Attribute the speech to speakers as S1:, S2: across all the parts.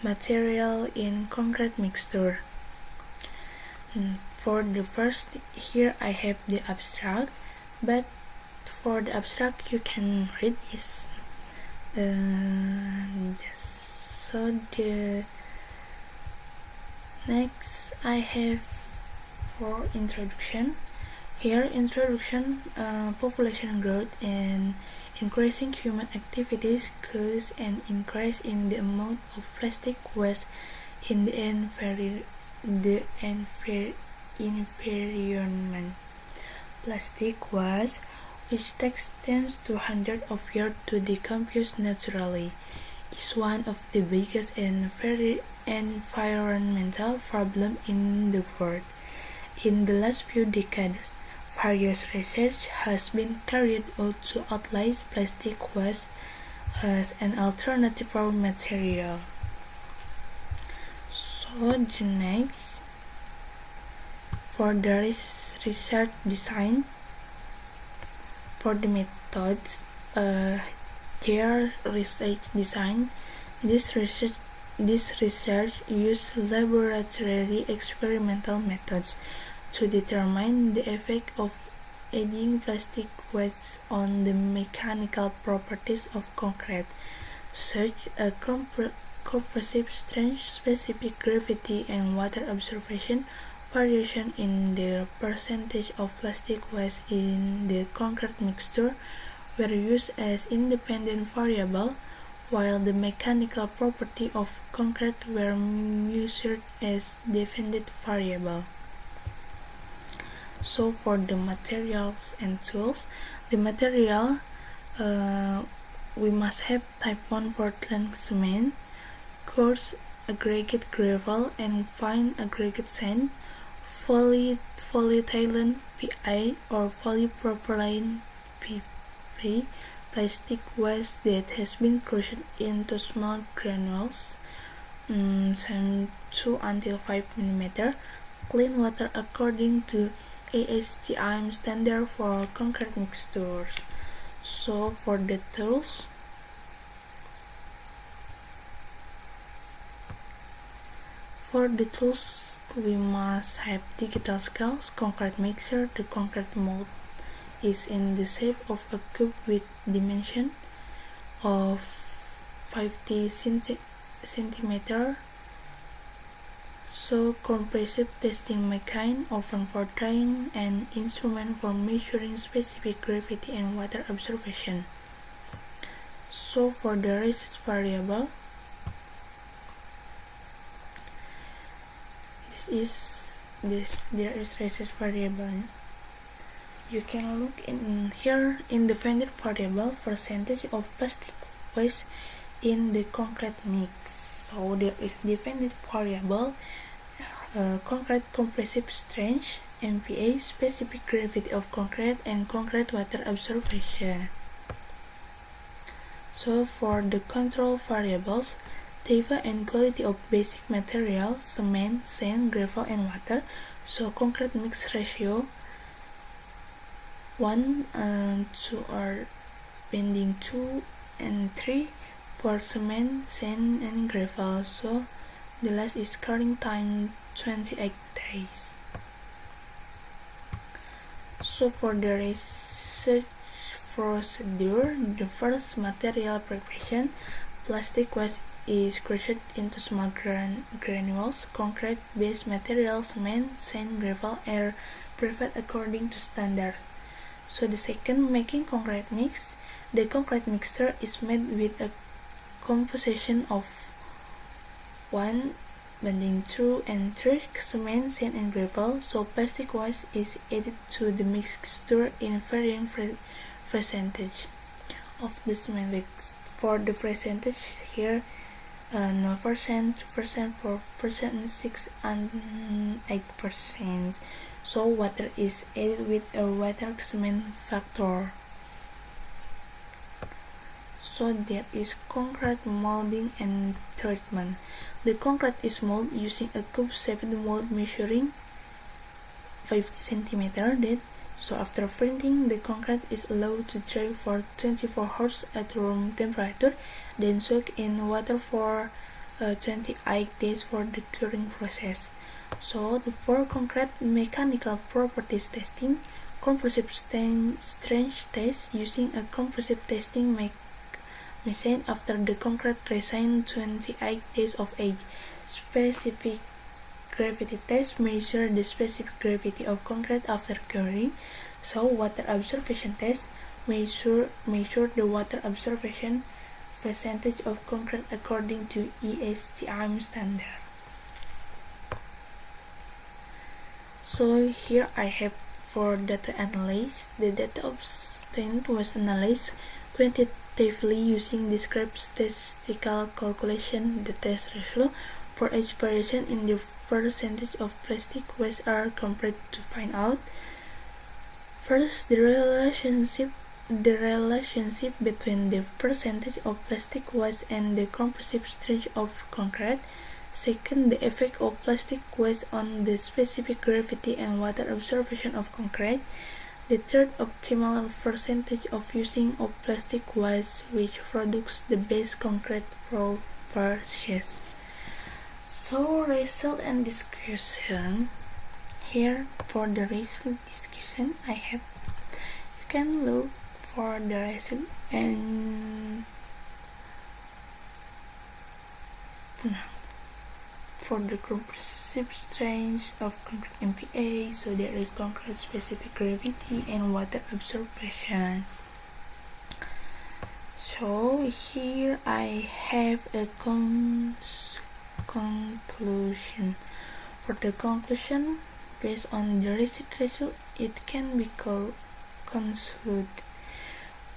S1: material in concrete mixture. For the first, here I have the abstract, but for the abstract you can read this. So the next I have for introduction. Here introduction, population growth and increasing human activities cause an increase in the amount of plastic waste in the environment. Plastic waste, which takes tens to hundreds of years to decompose naturally, is one of the biggest environmental problems in the world. In the last few decades, various research has been carried out to utilize plastic waste as an alternative raw material. So the next, for the research design, for the methods, their research design, this research use laboratory experimental methods to determine the effect of adding plastic waste on the mechanical properties of concrete, such as compressive strength, specific gravity, and water absorption. Variation in the percentage of plastic waste in the concrete mixture were used as independent variable, while the mechanical property of concrete were measured as dependent variable. So for the materials and tools, the material, we must have type 1 Portland cement, coarse aggregate gravel, and fine aggregate sand, polyethylene PI or polypropylene PP, plastic waste that has been crushed into small granules, 2 until 5 mm, clean water according to ASTM standard for concrete mixtures. So for the tools, we must have digital scales, concrete mixer. The concrete mold is in the shape of a cube with dimension of 50 centimeter. So compressive testing machine, oven for drying, and instrument for measuring specific gravity and water absorption. So for the research variable, there is research variable. You can look in here, independent variable, percentage of plastic waste in the concrete mix. So there is dependent variable, concrete compressive strength, MPa, specific gravity of concrete, and concrete water absorption. So for the control variables, type and quality of basic material, cement, sand, gravel, and water. So concrete mix ratio 1 and 2 are bending 2 and 3 for cement, sand, and gravel. So the last is curing time 28 days. So for the research procedure, the first material preparation, plastic waste is crushed into small granules. Concrete-based materials, cement, sand, gravel are prepared according to standard. So the second, making concrete mix. The concrete mixture is made with a composition of 1 bending 2 and 3 cement, sand, and gravel. So plastic waste is added to the mixture in varying percentage of the cement mix. For the percentage here, 0%, 2%, 4%, 6%, and 8%. So water is added with a water cement factor. So there is concrete molding and treatment. The concrete is molded using a cube-shaped mold measuring 50 cm. So after printing, the concrete is allowed to dry for 24 hours at room temperature, then soaked in water for 28 days for the curing process. So, for concrete mechanical properties testing, compressive strength test using a compressive testing machine after the concrete reaches 28 days of age. Specific gravity test measure the specific gravity of concrete after curing. So, water absorption test measure the water absorption percentage of concrete according to ESTM standard. So here I have for data analysis. The data obtained was analyzed quantitatively using discrete statistical calculation. The test ratio for each variation in the percentage of plastic waste are compared to find out. First, the relationship between the percentage of plastic waste and the compressive strength of concrete. Second, the effect of plastic waste on the specific gravity and water absorption of concrete. The third, optimal percentage of using of plastic waste which produces the best concrete properties. So, result and discussion. Here for the result discussion, I have, you can look for the result and for the compressive strength of concrete MPa, so there is concrete specific gravity and water absorption. So here I have a conclusion. For the conclusion, based on the result, it can be concluded.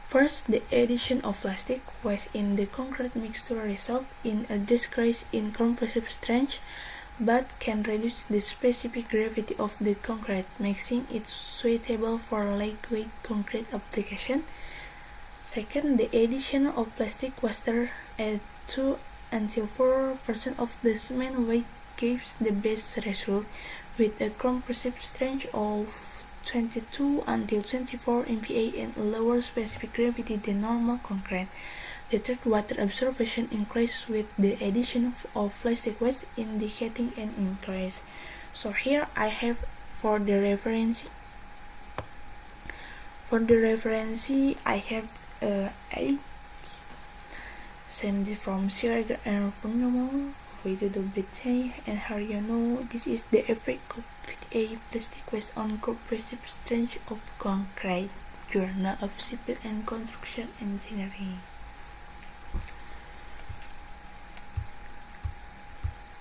S1: First, the addition of plastic waste in the concrete mixture results in a decrease in compressive strength, but can reduce the specific gravity of the concrete, making it suitable for lightweight concrete application. Second, the addition of plastic water at 2 until 4% of the cement weight gives the best result, with a compressive strength of 22 until 24 MPa and a lower specific gravity than normal concrete. The third, water absorption increases with the addition of plastic waste, indicating an increase. So here I have for the reference. For the reference, I have A. Same from Sierra and Furnomo, WWBT, and Haryano. This is the effect of a plastic waste on compressive strength of concrete. Journal of Civil and Construction Engineering.